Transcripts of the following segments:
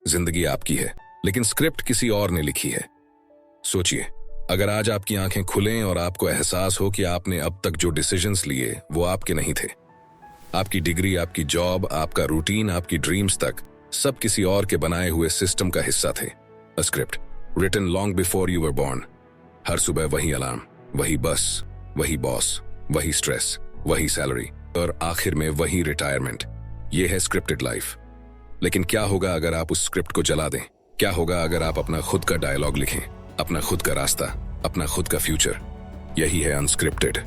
जिंदगी आपकी है, लेकिन स्क्रिप्ट किसी और ने लिखी है। सोचिए, अगर आज आपकी आंखें खुलें और आपको एहसास हो कि आपने अब तक जो डिसीजंस लिए वो आपके नहीं थे। आपकी डिग्री, आपकी जॉब, आपका रूटीन, आपकी ड्रीम्स तक सब किसी और के बनाए हुए सिस्टम का हिस्सा थे। A script written long before you were born. हर सुबह वही अलार्म, वही बस, वही बॉस, वही स्ट्रेस, वही सैलरी और आखिर में वही रिटायरमेंट। ये है स्क्रिप्टेड लाइफ। लेकिन क्या होगा अगर आप उस स्क्रिप्ट को जला दें? क्या होगा अगर आप अपना खुद का डायलॉग लिखें, अपना खुद का रास्ता, अपना खुद का फ्यूचर? यही है unscripted,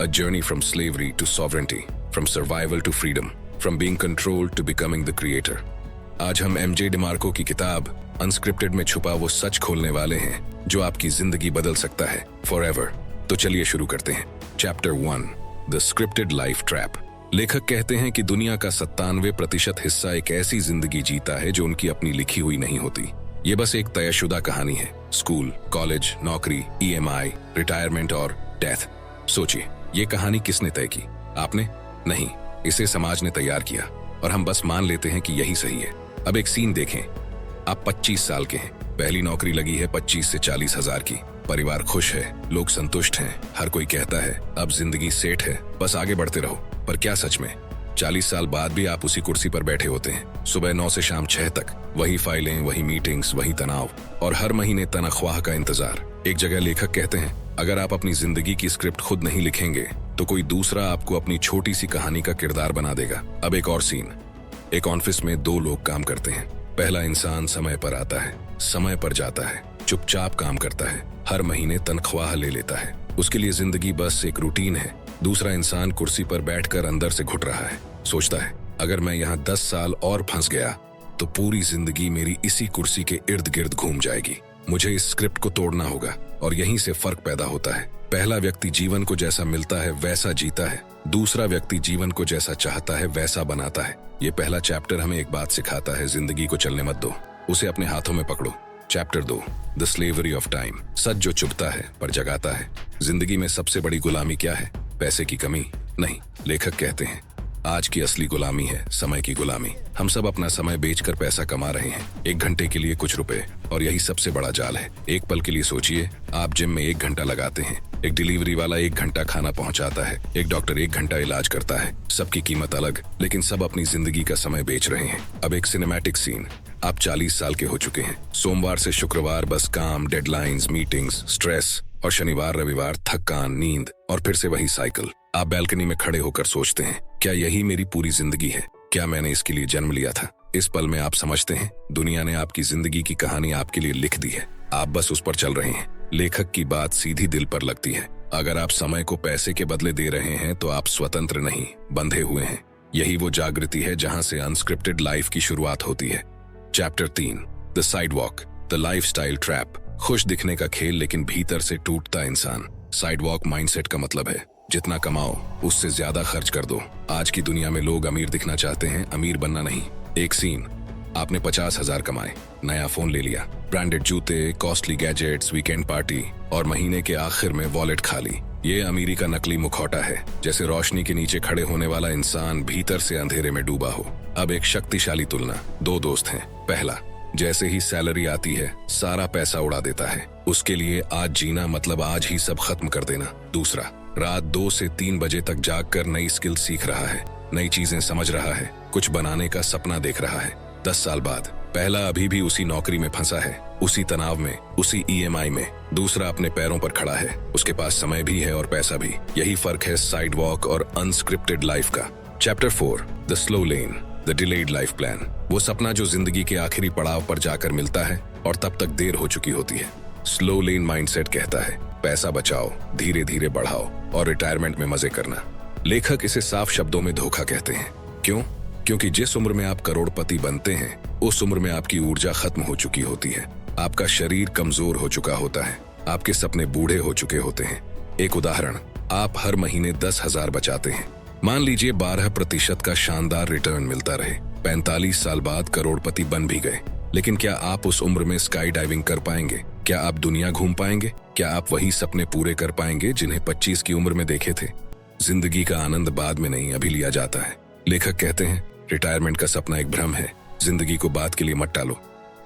a journey from slavery to sovereignty, from survival to freedom, from being controlled to becoming the creator. आज हम एमजे डिमार्को की किताब अनस्क्रिप्टेड में छुपा वो सच खोलने वाले हैं जो आपकी जिंदगी बदल सकता है फॉरएवर। तो चलिए शुरू करते हैं। Chapter 1, the scripted life trap. लेखक कहते हैं कि दुनिया का 97% हिस्सा एक ऐसी जिंदगी जीता है जो उनकी अपनी लिखी हुई नहीं होती। ये बस एक तयशुदा कहानी है। स्कूल, कॉलेज, नौकरी, EMI, रिटायरमेंट और डेथ। सोचिए, ये कहानी किसने तय की? आपने? नहीं, इसे समाज ने तैयार किया और हम बस मान लेते हैं कि यही सही है। अब एक सीन देखें। आप 25 साल के हैं, पहली नौकरी लगी है 25 से 40 हजार की, परिवार खुश है, लोग संतुष्ट हैं, हर कोई कहता है अब जिंदगी सेट है, बस आगे बढ़ते रहो। पर क्या सच में 40 साल बाद भी आप उसी कुर्सी पर बैठे होते हैं? सुबह 9 से शाम 6 तक वही फाइलें, वही मीटिंग्स, वही तनाव और हर महीने तनख्वाह का इंतजार। एक जगह लेखक कहते हैं, अगर आप अपनी जिंदगी की स्क्रिप्ट खुद नहीं लिखेंगे तो कोई दूसरा आपको अपनी छोटी सी कहानी का किरदार बना देगा। अब एक और सीन। एक ऑफिस में 2 लोग काम करते हैं। पहला इंसान समय पर आता है, समय पर जाता है, चुपचाप काम करता है, हर महीने तनख्वाह ले लेता है, उसके लिए जिंदगी बस एक रूटीन है। दूसरा इंसान कुर्सी पर बैठकर अंदर से घुट रहा है, सोचता है अगर मैं यहाँ 10 साल और फंस गया तो पूरी जिंदगी मेरी इसी कुर्सी के इर्द गिर्द घूम जाएगी। मुझे इस स्क्रिप्ट को तोड़ना होगा। और यहीं से फर्क पैदा होता है। पहला व्यक्ति जीवन को जैसा मिलता है वैसा जीता है, दूसरा व्यक्ति जीवन को जैसा चाहता है वैसा बनाता है। ये पहला चैप्टर हमें एक बात सिखाता है, जिंदगी को चलने मत दो, उसे अपने हाथों में पकड़ो। Chapter 2, the slavery of time. सच जो चुभता है पर जगाता है। जिंदगी में सबसे बड़ी गुलामी क्या है? पैसे की कमी नहीं। लेखक कहते हैं आज की असली गुलामी है समय की गुलामी। हम सब अपना समय बेचकर पैसा कमा रहे हैं, 1 घंटे के लिए कुछ रुपए, और यही सबसे बड़ा जाल है। एक पल के लिए सोचिए, आप जिम में 1 घंटा लगाते हैं, एक डिलीवरी वाला 1 घंटा खाना पहुंचाता है, एक डॉक्टर 1 घंटा इलाज करता है। सबकी कीमत अलग, लेकिन सब अपनी जिंदगी का समय बेच रहे हैं। अब एक सिनेमैटिक सीन। आप 40 साल के हो चुके हैं। सोमवार से शुक्रवार बस काम, डेडलाइंस, मीटिंग्स, स्ट्रेस, और शनिवार रविवार थकान, नींद और फिर से वही साइकिल। आप बैल्कनी में खड़े होकर सोचते हैं, क्या यही मेरी पूरी जिंदगी है? क्या मैंने इसके लिए जन्म लिया था? इस पल में आप समझते हैं दुनिया ने आपकी जिंदगी की कहानी आपके लिए लिख दी है, आप बस उस पर चल रहे हैं। लेखक की बात सीधी दिल पर लगती है। अगर आप समय को पैसे के बदले दे रहे हैं तो आप स्वतंत्र नहीं, बंधे हुए हैं। यही वो जागृति है जहां से अनस्क्रिप्टेड लाइफ की शुरुआत होती है। Chapter 3, the sidewalk, the lifestyle trap. खुश दिखने का खेल लेकिन भीतर से टूटता इंसान। साइडवॉक माइंडसेट का मतलब है जितना कमाओ उससे ज्यादा खर्च कर दो। आज की दुनिया में लोग अमीर दिखना चाहते हैं, अमीर बनना नहीं। एक सीन। आपने 50,000 कमाए, नया फोन ले लिया, ब्रांडेड जूते, कॉस्टली गैजेट्स, वीकेंड पार्टी, और महीने के आखिर में वॉलेट खाली। ये अमीरी का नकली मुखौटा है, जैसे रोशनी के नीचे खड़े होने वाला इंसान भीतर से अंधेरे में डूबा हो। अब एक शक्तिशाली तुलना। 2 दोस्त हैं। पहला, जैसे ही सैलरी आती है सारा पैसा उड़ा देता है, उसके लिए आज जीना मतलब आज ही सब खत्म कर देना। दूसरा, रात 2 से 3 बजे तक जागकर नई स्किल सीख रहा है, नई चीजें समझ रहा है, कुछ बनाने का सपना देख रहा है। 10 साल बाद पहला अभी भी उसी नौकरी में फंसा है, उसी तनाव में, उसी EMI में। दूसरा अपने पैरों पर खड़ा है, उसके पास समय भी है और पैसा भी। यही फर्क है साइडवॉक और अनस्क्रिप्टेड लाइफ का। Chapter 4, the slow lane, the delayed life plan. वो सपना जो जिंदगी के आखिरी पड़ाव पर जाकर मिलता है और तब तक देर हो चुकी होती है। स्लो लेन माइंडसेट कहता है पैसा बचाओ, धीरे धीरे बढ़ाओ और रिटायरमेंट में मजे करना। लेखक इसे साफ शब्दों में धोखा कहते हैं। क्यों? क्योंकि जिस उम्र में आप करोड़पति बनते हैं उस उम्र में आपकी ऊर्जा खत्म हो चुकी होती है, आपका शरीर कमजोर हो चुका होता है, आपके सपने बूढ़े हो चुके होते हैं। एक उदाहरण, आप हर महीने 10,000 बचाते हैं। मान लीजिए 12% का शानदार रिटर्न मिलता रहे, 45 साल बाद करोड़पति बन भी गए, लेकिन क्या आप उस उम्र में स्काई डाइविंग कर पाएंगे? क्या आप दुनिया घूम पाएंगे? क्या आप वही सपने पूरे कर पाएंगे जिन्हें 25 की उम्र में देखे थे? जिंदगी का आनंद बाद में नहीं, अभी लिया जाता है। लेखक कहते हैं रिटायरमेंट का सपना एक भ्रम है, जिंदगी को बाद के लिए मत टालो।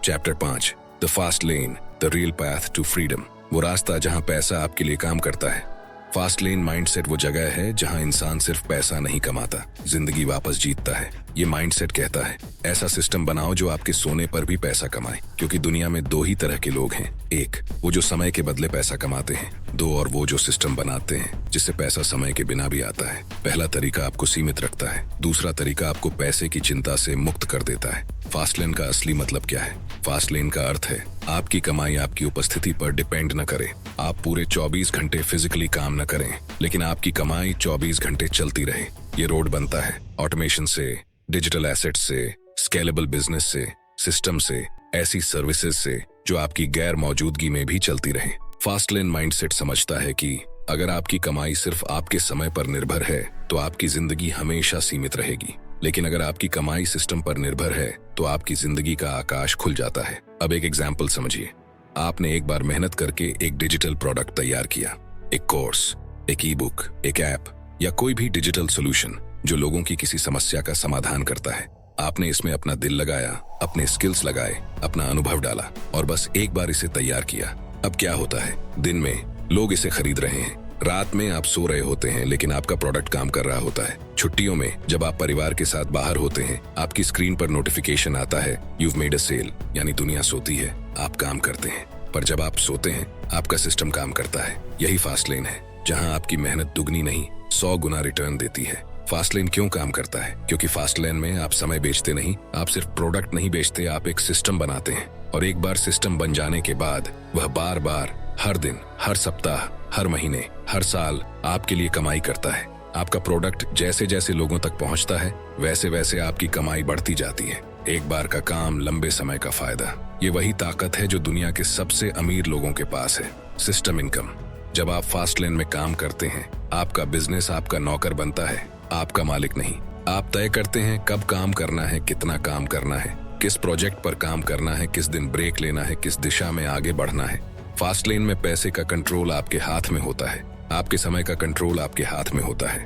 Chapter 5, the fast lane, the real path to freedom. वो रास्ता जहां पैसा आपके लिए काम करता है। फास्ट लेन माइंडसेट वो जगह है जहां इंसान सिर्फ पैसा नहीं कमाता, जिंदगी वापस जीतता है। ये माइंडसेट कहता है ऐसा सिस्टम बनाओ जो आपके सोने पर भी पैसा कमाए, क्योंकि दुनिया में दो ही तरह के लोग हैं। एक, वो जो समय के बदले पैसा कमाते हैं। दो, और वो जो सिस्टम बनाते हैं जिससे पैसा समय के बिना भी आता है। पहला तरीका आपको सीमित रखता है, दूसरा तरीका आपको पैसे की चिंता से मुक्त कर देता है। फास्ट लेन का असली मतलब क्या है? फास्ट लेन का अर्थ है आपकी कमाई आपकी उपस्थिति पर डिपेंड न करे। आप पूरे 24 घंटे फिजिकली काम न करें, लेकिन आपकी कमाई 24 घंटे चलती रहे। ये रोड बनता है ऑटोमेशन से, डिजिटल एसेट से, स्केलेबल बिजनेस से, सिस्टम से, ऐसी सर्विसेज से जो आपकी गैर मौजूदगी में भी चलती रहे। फास्ट लेन माइंडसेट समझता है कि अगर आपकी कमाई सिर्फ आपके समय पर निर्भर है तो आपकी जिंदगी हमेशा सीमित रहेगी, लेकिन अगर आपकी कमाई सिस्टम पर निर्भर है तो आपकी जिंदगी का आकाश खुल जाता है। अब एक एग्जाम्पल समझिए। आपने एक बार मेहनत करके एक डिजिटल प्रोडक्ट तैयार किया, एक कोर्स, एक ई बुक, एक ऐप या कोई भी डिजिटल सोल्यूशन जो लोगों की किसी समस्या का समाधान करता है। आपने इसमें अपना दिल लगाया, अपने स्किल्स लगाए, अपना अनुभव डाला और बस एक बार इसे तैयार किया। अब क्या होता है? दिन में लोग इसे खरीद रहे हैं, रात में आप सो रहे होते हैं लेकिन आपका प्रोडक्ट काम कर रहा होता है। छुट्टियों में जब आप परिवार के साथ बाहर होते हैं, आपकी स्क्रीन पर नोटिफिकेशन आता है you've made a sale, यानी दुनिया सोती है, आप काम करते हैं। पर जब आप सोते हैं आपका सिस्टम काम करता है। यही फास्ट लेन है जहां आपकी मेहनत दुगनी नहीं 100 गुना रिटर्न देती है। फास्ट लेन क्यों काम करता है? क्योंकि फास्ट लेन में आप समय बेचते नहीं, आप सिर्फ प्रोडक्ट नहीं बेचते, आप एक सिस्टम बनाते हैं। और एक बार सिस्टम बन जाने के बाद वह बार बार, हर दिन, हर सप्ताह, हर महीने, हर साल आपके लिए कमाई करता है। आपका प्रोडक्ट जैसे जैसे लोगों तक पहुंचता है वैसे वैसे आपकी कमाई बढ़ती जाती है। एक बार का काम, लंबे समय का फायदा। ये वही ताकत है जो दुनिया के सबसे अमीर लोगों के पास है, सिस्टम इनकम। जब आप फास्ट लेन में काम करते हैं, आपका बिजनेस आपका नौकर बनता है, आपका मालिक नहीं। आप तय करते हैं कब काम करना है, कितना काम करना है, किस प्रोजेक्ट पर काम करना है, किस दिन ब्रेक लेना है, किस दिशा में आगे बढ़ना है। फास्ट लेन में पैसे का कंट्रोल आपके हाथ में होता है, आपके समय का कंट्रोल आपके हाथ में होता है।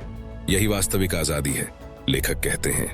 यही वास्तविक आजादी है। लेखक कहते हैं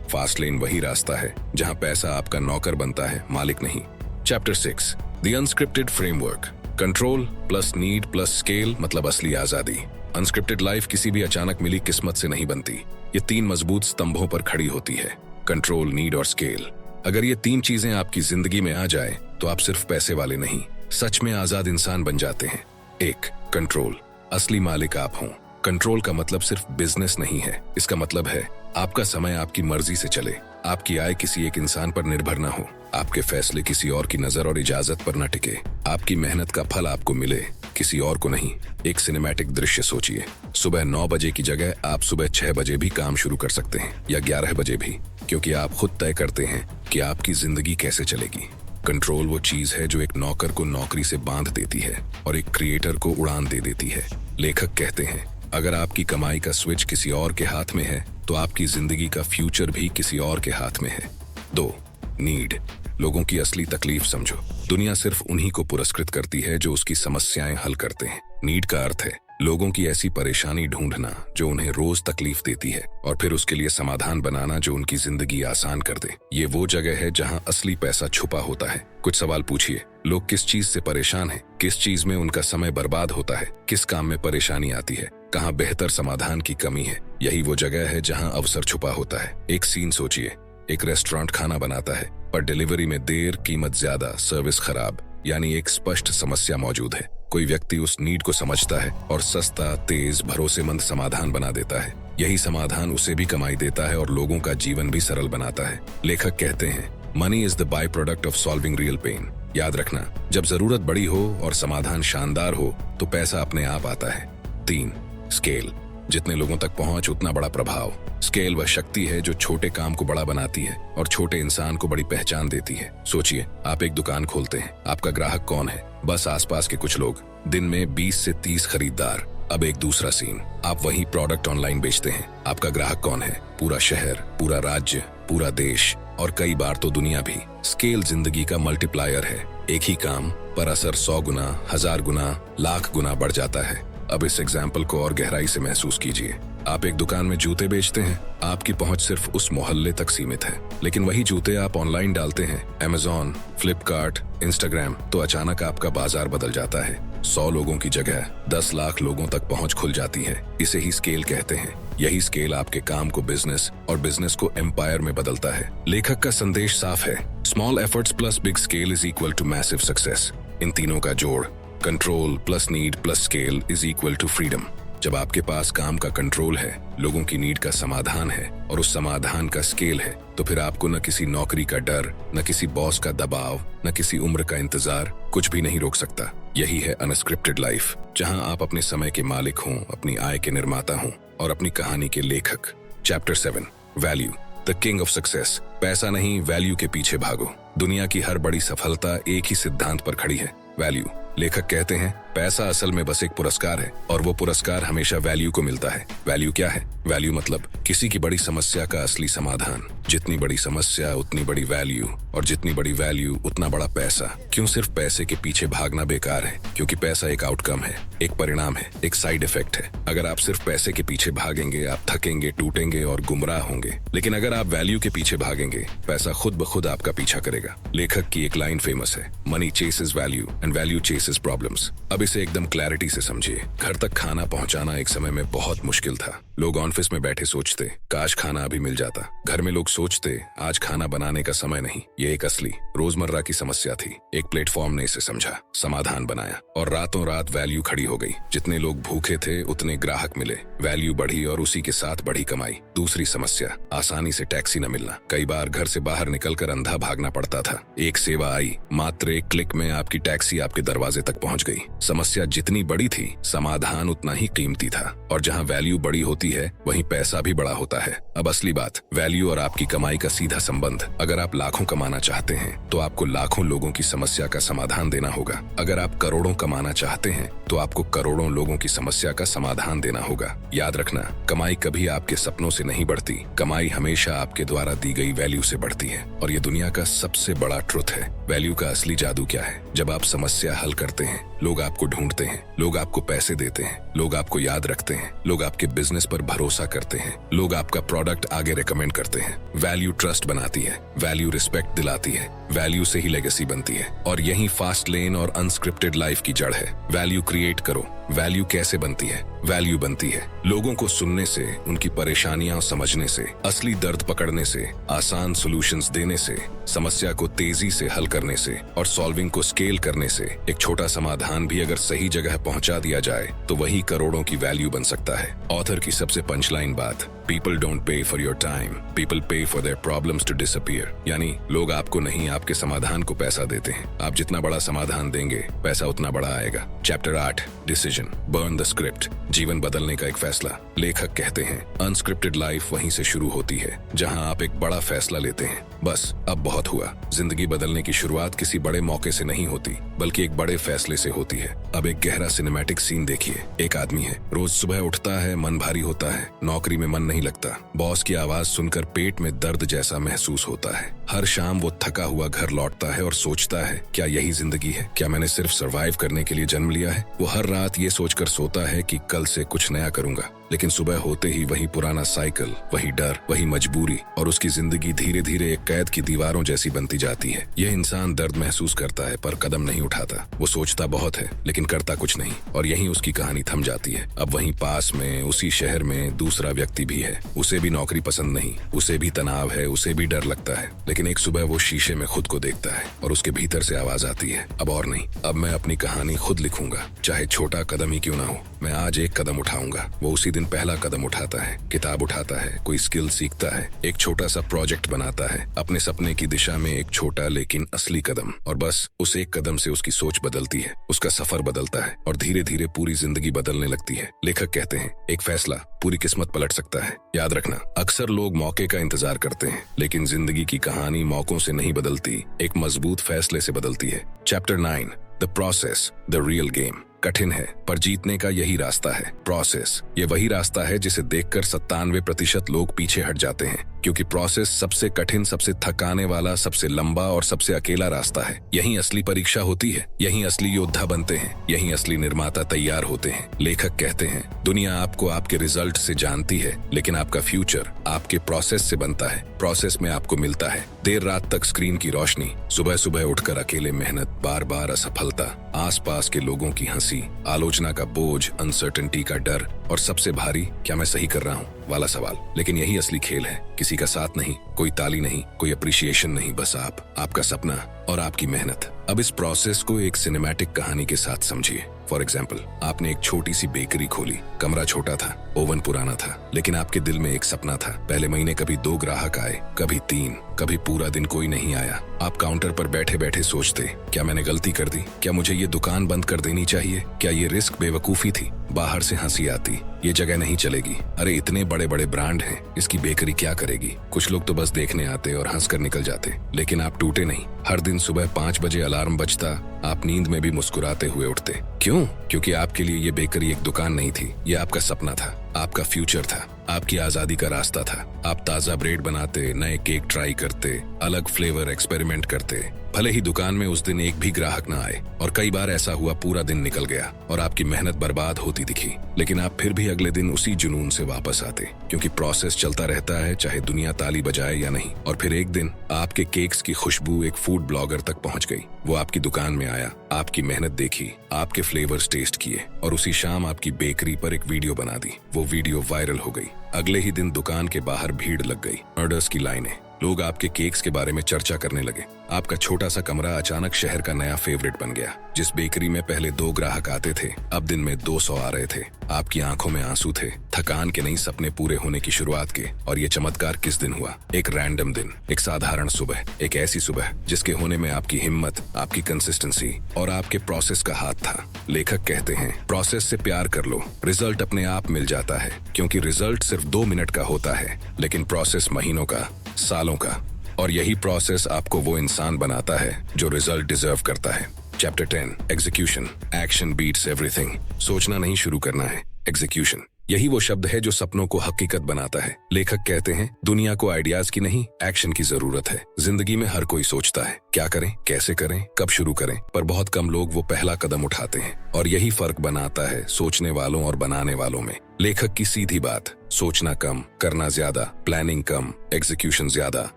फास्ट लेन वही रास्ता है जहां पैसा आपका नौकर बनता है, मालिक नहीं। Chapter 6, the unscripted framework, control plus need plus scale मतलब असली आजादी। अनस्क्रिप्टेड लाइफ किसी भी अचानक मिली किस्मत से नहीं बनती। ये 3 मजबूत स्तंभों पर खड़ी होती है, कंट्रोल, नीड और स्केल। अगर ये 3 चीजें आपकी जिंदगी में आ जाए तो आप सिर्फ पैसे वाले नहीं, सच में आजाद इंसान बन जाते हैं। 1, कंट्रोल, असली मालिक आप हों। कंट्रोल का मतलब सिर्फ बिजनेस नहीं है, इसका मतलब है आपका समय आपकी मर्जी से चले, आपकी आय किसी एक इंसान पर निर्भर न हो, आपके फैसले किसी और की नजर और इजाजत पर न टिके, आपकी मेहनत का फल आपको मिले, किसी और को नहीं। एक सिनेमैटिक दृश्य सोचिए, सुबह 9 बजे की जगह आप सुबह 6 बजे भी काम शुरू कर सकते हैं या 11 बजे भी, क्योंकि आप खुद तय करते हैं कि आपकी जिंदगी कैसे चलेगी। कंट्रोल वो चीज है जो एक नौकर को नौकरी से बांध देती है और एक क्रिएटर को उड़ान दे देती है। लेखक कहते हैं अगर आपकी कमाई का स्विच किसी और के हाथ में है तो आपकी जिंदगी का फ्यूचर भी किसी और के हाथ में है। 2, नीड, लोगों की असली तकलीफ समझो। दुनिया सिर्फ उन्हीं को पुरस्कृत करती है जो उसकी समस्याएं हल करते हैं। नीड का अर्थ है लोगों की ऐसी परेशानी ढूंढना जो उन्हें रोज तकलीफ देती है और फिर उसके लिए समाधान बनाना जो उनकी जिंदगी आसान कर दे। ये वो जगह है जहां असली पैसा छुपा होता है। कुछ सवाल पूछिए, लोग किस चीज से परेशान हैं? किस चीज में उनका समय बर्बाद होता है? किस काम में परेशानी आती है? कहाँ बेहतर समाधान की कमी है? यही वो जगह है जहाँ अवसर छुपा होता है। एक सीन सोचिए, एक रेस्टोरेंट खाना बनाता है पर डिलीवरी में देर, कीमत ज्यादा, सर्विस खराब, यानी एक स्पष्ट समस्या मौजूद है। कोई व्यक्ति उस नीड को समझता है और सस्ता, तेज, भरोसेमंद समाधान बना देता है। यही समाधान उसे भी कमाई देता है और लोगों का जीवन भी सरल बनाता है। लेखक कहते हैं money is the by product of solving real pain. याद रखना, जब जरूरत बड़ी हो और समाधान शानदार हो तो पैसा अपने आप आता है। 3, स्केल, जितने लोगों तक पहुंच उतना बड़ा प्रभाव। स्केल वह शक्ति है जो छोटे काम को बड़ा बनाती है और छोटे इंसान को बड़ी पहचान देती है। सोचिए, आप एक दुकान खोलते हैं, आपका ग्राहक कौन है? बस आसपास के कुछ लोग। दिन में 20 से 30 खरीदार। अब एक दूसरा सीन, आप वही प्रोडक्ट ऑनलाइन बेचते हैं, आपका ग्राहक कौन है? पूरा शहर, पूरा राज्य, पूरा देश और कई बार तो दुनिया भी। स्केल जिंदगी का मल्टीप्लायर है। एक ही काम पर असर 100 गुना, 1000 गुना, लाख गुना बढ़ जाता है। अब इस एग्जाम्पल को और गहराई से महसूस कीजिए। आप एक दुकान में जूते बेचते हैं, आपकी पहुंच सिर्फ उस मोहल्ले तक सीमित है, लेकिन वही जूते आप ऑनलाइन डालते हैं, Amazon, फ्लिपकार्ट, इंस्टाग्राम, तो अचानक आपका बाजार बदल जाता है। 100 लोगों की जगह 10 लाख लोगों तक पहुंच खुल जाती है। इसे ही स्केल कहते हैं। यही स्केल आपके काम को बिजनेस और बिजनेस को एम्पायर में बदलता है। लेखक का संदेश साफ है, small efforts plus big scale is equal to massive success. इन तीनों का जोड़, control plus need plus scale is equal to freedom. जब आपके पास काम का कंट्रोल है, लोगों की नीड का समाधान है और उस समाधान का स्केल है, तो फिर आपको न किसी नौकरी का डर, न किसी बॉस का दबाव, न किसी उम्र का इंतजार, कुछ भी नहीं रोक सकता। यही है अनस्क्रिप्टेड लाइफ, जहां आप अपने समय के मालिक हों, अपनी आय के निर्माता हों और अपनी कहानी के लेखक। Chapter 7, value, the king of success. पैसा नहीं, वैल्यू के पीछे भागो। दुनिया की हर बड़ी सफलता एक ही सिद्धांत पर खड़ी है, वैल्यू। लेखक कहते हैं, पैसा असल में बस एक पुरस्कार है और वो पुरस्कार हमेशा वैल्यू को मिलता है। वैल्यू क्या है? वैल्यू मतलब किसी की बड़ी समस्या का असली समाधान। जितनी बड़ी समस्या उतनी बड़ी वैल्यू, और जितनी बड़ी वैल्यू उतना बड़ा पैसा। क्यों सिर्फ पैसे के पीछे भागना बेकार है? क्योंकि पैसा एक आउटकम है, एक परिणाम है, एक साइड इफेक्ट है। अगर आप सिर्फ पैसे के पीछे भागेंगे, आप थकेंगे, टूटेंगे और गुमराह होंगे। लेकिन अगर आप वैल्यू के पीछे भागेंगे, पैसा खुद ब खुद आपका पीछा करेगा। लेखक की एक लाइन फेमस है, money chases value and value chases problems. अब इसे एकदम क्लैरिटी से समझिए। घर तक खाना पहुंचाना एक समय में बहुत मुश्किल था। लोग ऑफिस में बैठे सोचते, काश खाना अभी मिल जाता। घर में लोग सोचते, आज खाना बनाने का समय नहीं। ये एक असली रोजमर्रा की समस्या थी। एक प्लेटफॉर्म ने इसे समझा, समाधान बनाया और रातों रात वैल्यू खड़ी हो गई। जितने लोग भूखे थे उतने ग्राहक मिले, वैल्यू बढ़ी और उसी के साथ बढ़ी कमाई। दूसरी समस्या, आसानी से टैक्सी न मिलना। कई बार घर से बाहर निकलकर अंधा भागना पड़ता था। एक सेवा आई, मात्र एक क्लिक में आपकी टैक्सी आपके दरवाजे तक पहुंच गई। समस्या जितनी बड़ी थी, समाधान उतना ही कीमती था। और जहां वैल्यू बड़ी होती है, वहीं पैसा भी बड़ा होता है। अब असली बात, वैल्यू और आपकी कमाई का सीधा संबंध। अगर आप लाखों कमाना चाहते हैं, तो आपको लाखों लोगों की समस्या का समाधान देना होगा। अगर आप करोड़ों कमाना चाहते हैं, तो आपको करोड़ों लोगों की समस्या का समाधान देना होगा। याद रखना, कमाई कभी आपके सपनों से नहीं बढ़ती। कमाई हमेशा आपके द्वारा दी गई वैल्यू से बढ़ती है। और ये दुनिया का सबसे बड़ा ट्रुथ है। वैल्यू का असली जादू क्या है? जब आप समस्या हल करते हैं, लोग आपको ढूंढते हैं, लोग आपको पैसे देते हैं, लोग आपको याद रखते हैं, लोग आपके बिजनेस पर भरोसा करते हैं, लोग आपका प्रोडक्ट आगे रेकमेंड करते हैं। वैल्यू ट्रस्ट बनाती है, वैल्यू रिस्पेक्ट दिलाती है, वैल्यू से ही लेगेसी बनती है। और यही फास्ट लेन और अनस्क्रिप्टेड लाइफ की जड़ है। वैल्यू क्रिएट करो। वैल्यू कैसे बनती है? वैल्यू बनती है लोगों को सुनने से, उनकी परेशानियां समझने से, असली दर्द पकड़ने से, आसान सॉल्यूशंस देने से, समस्या को तेजी से हल करने से और सॉल्विंग को स्केल करने से। एक छोटा समाधान भी अगर सही जगह पहुंचा दिया जाए, तो वही करोड़ों की वैल्यू बन सकता है। ऑथर की सबसे पंचलाइन बात, people don't pay for your time, people pay for their problems to disappear. यानी लोग आपको नहीं, आपके समाधान को पैसा देते हैं। आप जितना बड़ा समाधान देंगे, पैसा उतना बड़ा आएगा। Chapter 8, decision, burn the script, जीवन बदलने का एक फैसला। लेखक कहते हैं, अनस्क्रिप्टेड लाइफ वहीं से शुरू होती है जहां आप एक बड़ा फैसला लेते हैं, बस अब बहुत हुआ। जिंदगी बदलने की शुरुआत किसी बड़े मौके से नहीं होती, बल्कि एक बड़े फैसले से होती है। अब एक गहरा सिनेमैटिक सीन देखिए। एक आदमी है, रोज सुबह उठता है, मन भारी होता है, नौकरी में मन नहीं लगता, बॉस की आवाज सुनकर पेट में दर्द जैसा महसूस होता है। हर शाम वो थका हुआ घर लौटता है और सोचता है, क्या यही जिंदगी है? क्या मैंने सिर्फ सरवाइव करने के लिए जन्म लिया है? वो हर रात ये सोचकर सोता है कि कल से कुछ नया करूंगा, लेकिन सुबह होते ही वही पुराना साइकिल, वही डर, वही मजबूरी, और उसकी जिंदगी धीरे धीरे एक कैद की दीवारों जैसी बनती जाती है। यह इंसान दर्द महसूस करता है पर कदम नहीं उठाता। वो सोचता बहुत है लेकिन करता कुछ नहीं, और यहीं उसकी कहानी थम जाती है। अब वहीं पास में, उसी शहर में दूसरा व्यक्ति भी है। उसे भी नौकरी पसंद नहीं, उसे भी तनाव है, उसे भी डर लगता है। लेकिन एक सुबह वो शीशे में खुद को देखता है और उसके भीतर से आवाज आती है, अब और नहीं, अब मैं अपनी कहानी खुद लिखूंगा, चाहे छोटा कदम ही क्यों ना हो। मैं आज एक कदम उठाऊंगा। वो उसी दिन पहला कदम उठाता है, किताब उठाता है, कोई स्किल सीखता है, एक छोटा सा प्रोजेक्ट बनाता है, अपने सपने की दिशा में एक छोटा लेकिन असली कदम। और बस उस एक कदम से उसकी सोच बदलती है, उसका सफर बदलता है और धीरे धीरे पूरी जिंदगी बदलने लगती है। लेखक कहते हैं, एक फैसला पूरी किस्मत पलट सकता है। याद रखना, अक्सर लोग मौके का इंतजार करते हैं, लेकिन जिंदगी की कहानी मौकों से नहीं बदलती, एक मजबूत फैसले से बदलती है। Chapter 9, the process, the real game. कठिन है पर जीतने का यही रास्ता है, प्रोसेस। ये वही रास्ता है जिसे देखकर 97% लोग पीछे हट जाते हैं। क्योंकि प्रोसेस सबसे कठिन, सबसे थकाने वाला, सबसे लंबा और सबसे अकेला रास्ता है। यहीं असली परीक्षा होती है, यहीं असली योद्धा बनते हैं, यहीं असली निर्माता तैयार होते हैं। लेखक कहते हैं, दुनिया आपको आपके रिजल्ट से जानती है, लेकिन आपका फ्यूचर आपके प्रोसेस से बनता है। प्रोसेस में आपको मिलता है देर रात तक स्क्रीन की रोशनी, सुबह सुबह उठकर अकेले मेहनत, बार बार असफलता, आसपास के लोगों की हंसी, आलोचना का बोझ, अनसर्टेनिटी का डर और सबसे भारी, क्या मैं सही कर रहा हूँ वाला सवाल। लेकिन यही असली खेल है। किसी का साथ नहीं, कोई ताली नहीं, कोई अप्रिशिएशन नहीं, बस आपका सपना और आपकी मेहनत। अब इस प्रोसेस को एक सिनेमैटिक कहानी के साथ समझिए। फॉर एग्जाम्पल, आपने एक छोटी सी बेकरी खोली। कमरा छोटा था, ओवन पुराना था, लेकिन आपके दिल में एक सपना था। पहले महीने कभी 2 ग्राहक आए, कभी 3, कभी पूरा दिन कोई नहीं आया। आप काउंटर पर बैठे बैठे सोचते, क्या मैंने गलती कर दी? क्या मुझे ये दुकान बंद कर देनी चाहिए? क्या ये रिस्क बेवकूफी थी? बाहर से हंसी आती, ये जगह नहीं चलेगी। अरे इतने बड़े बड़े ब्रांड हैं, इसकी बेकरी क्या करेगी? कुछ लोग तो बस देखने आते और हंसकर निकल जाते। लेकिन आप टूटे नहीं। हर दिन सुबह 5 बजे अलार्म बजता, आप नींद में भी मुस्कुराते हुए उठते। क्यों? क्योंकि आपके लिए ये बेकरी एक दुकान नहीं थी, ये आपका सपना था, आपका फ्यूचर था, आपकी आजादी का रास्ता था। आप ताजा ब्रेड बनाते, नए केक ट्राई करते, अलग फ्लेवर एक्सपेरिमेंट करते। भले ही दुकान में उस दिन एक भी ग्राहक ना आए, और कई बार ऐसा हुआ पूरा दिन निकल गया और आपकी मेहनत बर्बाद होती दिखी, लेकिन आप फिर भी अगले दिन उसी जुनून से वापस आते, क्योंकि प्रोसेस चलता रहता है, चाहे दुनिया ताली बजाए या नहीं। और फिर एक दिन आपके केक्स की खुशबू एक फूड ब्लॉगर तक पहुंच गई। वो आपकी दुकान में आया, आपकी मेहनत देखी, आपके फ्लेवर्स टेस्ट किए, और उसी शाम आपकी बेकरी पर एक वीडियो बना दी। वो वीडियो वायरल हो गई। अगले ही दिन दुकान के बाहर भीड़ लग गई, ऑर्डर्स की लाइनें, लोग आपके केक्स के बारे में चर्चा करने लगे। आपका छोटा सा कमरा अचानक शहर का नया फेवरेट बन गया। जिस बेकरी में पहले 2 ग्राहक आते थे, अब दिन में 200 आ रहे थे। आपकी आंखों में आंसू थे, थकान के नहीं, सपने पूरे होने की शुरुआत के। और ये चमत्कार किस दिन हुआ? एक रैंडम दिन, एक साधारण सुबह, एक ऐसी सुबह जिसके होने में आपकी हिम्मत, आपकी कंसिस्टेंसी और आपके प्रोसेस का हाथ था। लेखक कहते हैं, प्रोसेस से प्यार कर लो, रिजल्ट अपने आप मिल जाता है, क्योंकि रिजल्ट सिर्फ 2 मिनट का होता है, लेकिन प्रोसेस महीनों का, सालों का। और यही प्रोसेस आपको वो इंसान बनाता है जो रिजल्ट डिजर्व करता है। Chapter 10, execution. Action beats everything. सोचना नहीं, शुरू करना है। एग्जीक्यूशन, यही वो शब्द है जो सपनों को हकीकत बनाता है। लेखक कहते हैं, दुनिया को आइडियाज की नहीं, एक्शन की जरूरत है। जिंदगी में हर कोई सोचता है, क्या करें, कैसे करें, कब शुरू करें, पर बहुत कम लोग वो पहला कदम उठाते हैं। और यही फर्क बनाता है सोचने वालों और बनाने वालों में। लेखक की सीधी बात, सोचना कम, करना ज्यादा, प्लानिंग कम, एग्जीक्यूशन ज्यादा,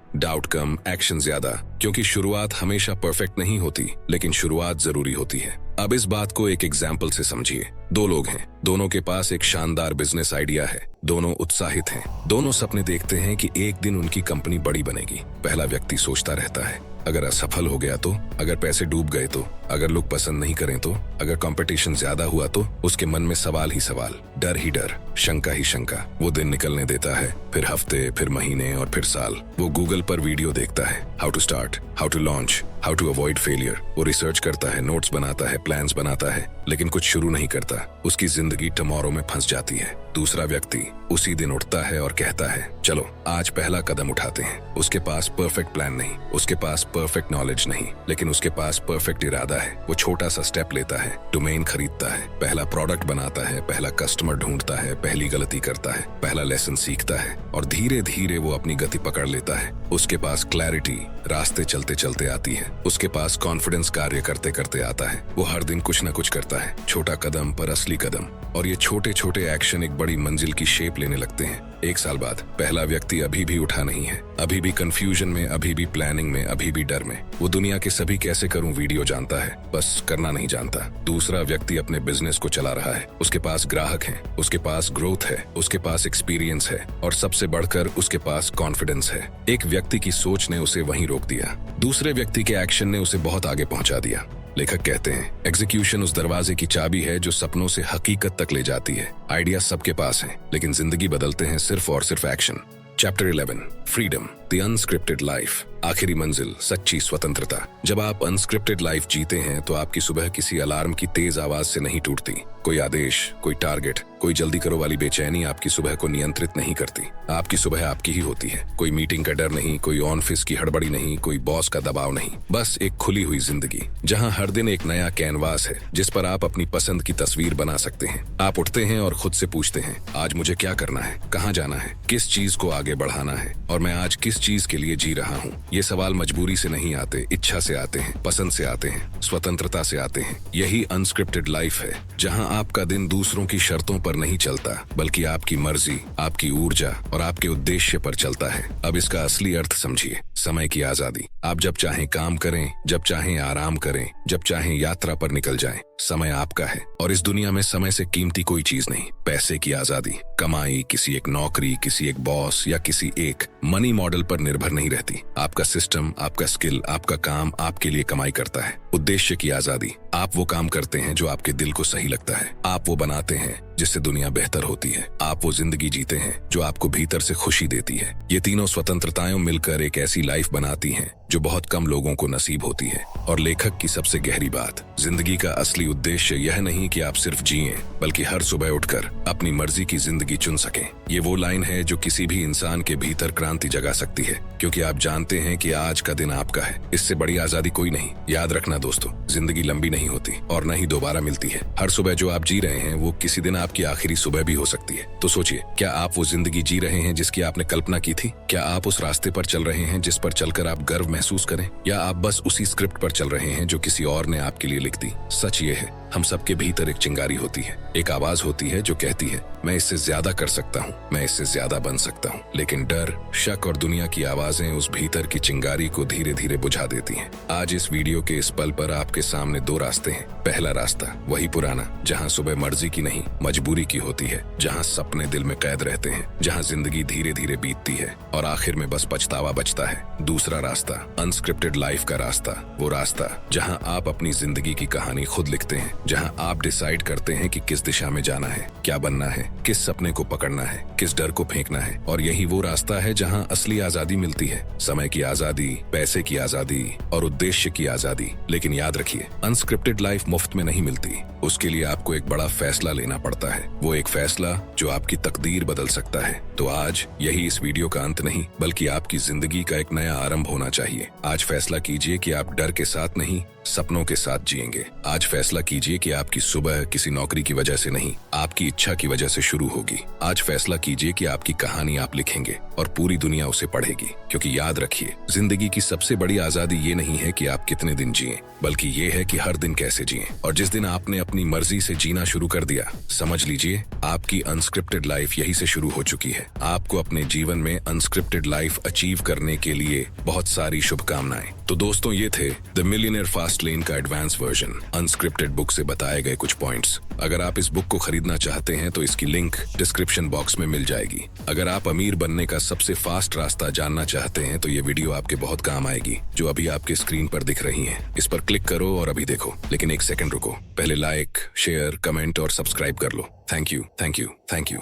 डाउट कम, एक्शन ज्यादा। क्योंकि शुरुआत हमेशा परफेक्ट नहीं होती, लेकिन शुरुआत जरूरी होती है। अब इस बात को एक एग्जाम्पल से समझिए। 2 लोग हैं, दोनों के पास एक शानदार बिजनेस आइडिया है, दोनों उत्साहित हैं, दोनों सपने देखते हैं कि एक दिन उनकी कंपनी बड़ी बनेगी। पहला व्यक्ति सोचता रहता है, अगर असफल हो गया तो, अगर पैसे डूब गए तो, अगर लोग पसंद नहीं करें तो, अगर कंपटीशन ज्यादा हुआ तो। उसके मन में सवाल ही सवाल, डर ही डर, शंका ही शंका। वो दिन निकलने देता है, फिर हफ्ते, फिर महीने और फिर साल। वो गूगल पर वीडियो देखता है, how to start, how to launch, how to avoid failure. वो रिसर्च करता है, नोट्स बनाता है, प्लान्स बनाता है, लेकिन कुछ शुरू नहीं करता। उसकी जिंदगी टुमारो में फंस जाती है। दूसरा व्यक्ति उसी दिन उठता है और कहता है, चलो आज पहला कदम उठाते हैं। उसके पास परफेक्ट प्लान नहीं, उसके पास परफेक्ट नॉलेज नहीं, लेकिन उसके पास परफेक्ट इरादा है। वो छोटा सा स्टेप लेता है, डोमेन खरीदता है, पहला प्रोडक्ट बनाता है, पहला कस्टमर ढूंढता है, पहली गलती करता है, पहला लेसन सीखता है, और धीरे धीरे वो अपनी गति पकड़ लेता है। उसके पास क्लैरिटी रास्ते चलते चलते आती है। उसके पास कॉन्फिडेंस कार्य करते करते आता है। वो हर दिन कुछ न कुछ करता है, छोटा कदम पर असली कदम। और ये छोटे छोटे एक्शन एक बड़ी मंजिल की शेप लेने लगते हैं। 1 साल बाद पहला व्यक्ति अभी भी उठा नहीं है, अभी भी कंफ्यूजन में, अभी भी प्लानिंग में, अभी भी डर में। वो दुनिया के सभी कैसे करूं वीडियो जानता है, बस करना नहीं जानता। दूसरा व्यक्ति अपने बिजनेस को चला रहा है, उसके पास ग्राहक हैं, उसके पास ग्रोथ है, उसके पास एक्सपीरियंस है, और सबसे बढ़कर उसके पास कॉन्फिडेंस है। एक व्यक्ति की सोच ने उसे वहीं रोक दिया, दूसरे व्यक्ति के एक्शन ने उसे बहुत आगे पहुंचा दिया। लेखक कहते हैं, एग्जीक्यूशन उस दरवाजे की चाबी है जो सपनों से हकीकत तक ले जाती है। आइडिया सबके पास है, लेकिन जिंदगी बदलते हैं सिर्फ और सिर्फ action. Chapter 11, freedom. The unscripted life, आखिरी मंजिल, सच्ची स्वतंत्रता। जब आप अनस्क्रिप्टेड लाइफ जीते हैं तो आपकी सुबह किसी अलार्म की तेज आवाज से नहीं टूटती। कोई आदेश, कोई टारगेट, कोई जल्दी करो वाली बेचैनी आपकी सुबह को नियंत्रित नहीं करती। आपकी सुबह आपकी ही होती है। कोई मीटिंग का डर नहीं, कोई ऑफिस की हड़बड़ी नहीं, कोई बॉस का दबाव नहीं, बस एक खुली हुई जिंदगी जहां हर दिन एक नया कैनवास है जिस पर आप अपनी पसंद की तस्वीर बना सकते हैं। आप उठते हैं और खुद से पूछते हैं, आज मुझे क्या करना है, कहाँ जाना है, किस चीज को आगे बढ़ाना है और मैं आज किस चीज के लिए जी रहा हूँ। ये सवाल मजबूरी से नहीं आते, इच्छा से आते हैं, पसंद से आते हैं, स्वतंत्रता से आते हैं। यही अनस्क्रिप्टेड लाइफ है जहां आपका दिन दूसरों की शर्तों पर नहीं चलता बल्कि आपकी मर्जी, आपकी ऊर्जा और आपके उद्देश्य पर चलता है। अब इसका असली अर्थ समझिए, समय की आजादी। आप जब चाहें काम करें, जब चाहें आराम करें, जब चाहें यात्रा पर निकल जाएं। समय आपका है और इस दुनिया में समय से कीमती कोई चीज नहीं। पैसे की आजादी, कमाई किसी एक नौकरी, किसी एक बॉस या किसी एक मनी मॉडल पर निर्भर नहीं रहती। आपका सिस्टम, आपका स्किल, आपका काम आपके लिए कमाई करता है। उद्देश्य की आजादी, आप वो काम करते हैं जो आपके दिल को सही लगता है। आप वो बनाते हैं जिससे दुनिया बेहतर होती है। आप वो जिंदगी जीते हैं जो आपको भीतर से खुशी देती है। ये तीनों स्वतंत्रताएं मिलकर एक ऐसी लाइफ बनाती हैं जो बहुत कम लोगों को नसीब होती है। और लेखक की सबसे गहरी बात, जिंदगी का असली उद्देश्य यह नहीं कि आप सिर्फ जिएं, बल्कि हर सुबह उठकर अपनी मर्जी की जिंदगी चुन सकें। ये वो लाइन है जो किसी भी इंसान के भीतर क्रांति जगा सकती है, क्योंकि आप जानते हैं कि आज का दिन आपका है। इससे बड़ी आजादी कोई नहीं। याद रखना दोस्तों, जिंदगी लंबी नहीं होती और न ही दोबारा मिलती है। हर सुबह जो आप जी रहे हैं वो किसी दिन आपकी आखिरी सुबह भी हो सकती है। तो सोचिए, क्या आप वो जिंदगी जी रहे हैं जिसकी आपने कल्पना की थी? क्या आप उस रास्ते पर चल रहे हैं जिस पर चलकर आप गर्व महसूस करें, या आप बस उसी स्क्रिप्ट पर चल रहे हैं जो किसी और ने आपके लिए लिख दी? सच ये है, हम सबके भीतर एक चिंगारी होती है, एक आवाज होती है जो कहती है, मैं इससे ज्यादा कर सकता हूँ, मैं इससे ज्यादा बन सकता हूँ। लेकिन डर, शक और दुनिया की आवाजें उस भीतर की चिंगारी को धीरे धीरे बुझा देती हैं। आज इस वीडियो के इस पल पर आपके सामने दो रास्ते हैं। पहला रास्ता वही पुराना, जहाँ सुबह मर्जी की नहीं मजबूरी की होती है, जहाँ सपने दिल में कैद रहते हैं, जहाँ जिंदगी धीरे धीरे बीतती है और आखिर में बस पछतावा बचता है। दूसरा रास्ता, अनस्क्रिप्टेड लाइफ का रास्ता, वो रास्ता जहाँ आप अपनी जिंदगी की कहानी खुद लिखते हैं, जहां आप डिसाइड करते हैं कि किस दिशा में जाना है, क्या बनना है, किस सपने को पकड़ना है, किस डर को फेंकना है। और यही वो रास्ता है जहां असली आजादी मिलती है, समय की आजादी, पैसे की आजादी और उद्देश्य की आजादी। लेकिन याद रखिए, अनस्क्रिप्टेड लाइफ मुफ्त में नहीं मिलती। उसके लिए आपको एक बड़ा फैसला लेना पड़ता है, वो एक फैसला जो आपकी तकदीर बदल सकता है। तो आज यही इस वीडियो का अंत नहीं, बल्कि आपकी जिंदगी का एक नया आरंभ होना चाहिए। आज फैसला कीजिए कि आप डर के साथ नहीं, सपनों के साथ जिएंगे। आज फैसला कीजिए कि आपकी सुबह किसी नौकरी की वजह से नहीं, आपकी इच्छा की वजह से शुरू होगी। आज फैसला कीजिए कि आपकी कहानी आप लिखेंगे और पूरी दुनिया उसे पढ़ेगी। क्योंकि याद रखिए, जिंदगी की सबसे बड़ी आजादी ये नहीं है कि आप कितने दिन जिएं, बल्कि ये है कि हर दिन कैसे जिएं। और जिस दिन आपने अपनी मर्जी से जीना शुरू कर दिया, समझ लीजिए आपकी अनस्क्रिप्टेड लाइफ यही से शुरू हो चुकी है। आपको अपने जीवन में अनस्क्रिप्टेड लाइफ अचीव करने के लिए बहुत सारी शुभकामनाएं। तो दोस्तों, ये थे द मिलियनेयर फास्ट लेन का एडवांस वर्जन, अनस्क्रिप्टेड बुक से बताए गए कुछ पॉइंट्स। अगर आप इस बुक को खरीदना चाहते हैं तो इसकी लिंक डिस्क्रिप्शन बॉक्स में मिल जाएगी। अगर आप अमीर बनने का सबसे फास्ट रास्ता जानना चाहते हैं तो ये वीडियो आपके बहुत काम आएगी, जो अभी आपके स्क्रीन पर दिख रही है। इस पर क्लिक करो और अभी देखो। लेकिन एक सेकंड रुको, पहले लाइक, शेयर, कमेंट और सब्सक्राइब कर लो। Thank you, thank you, thank you.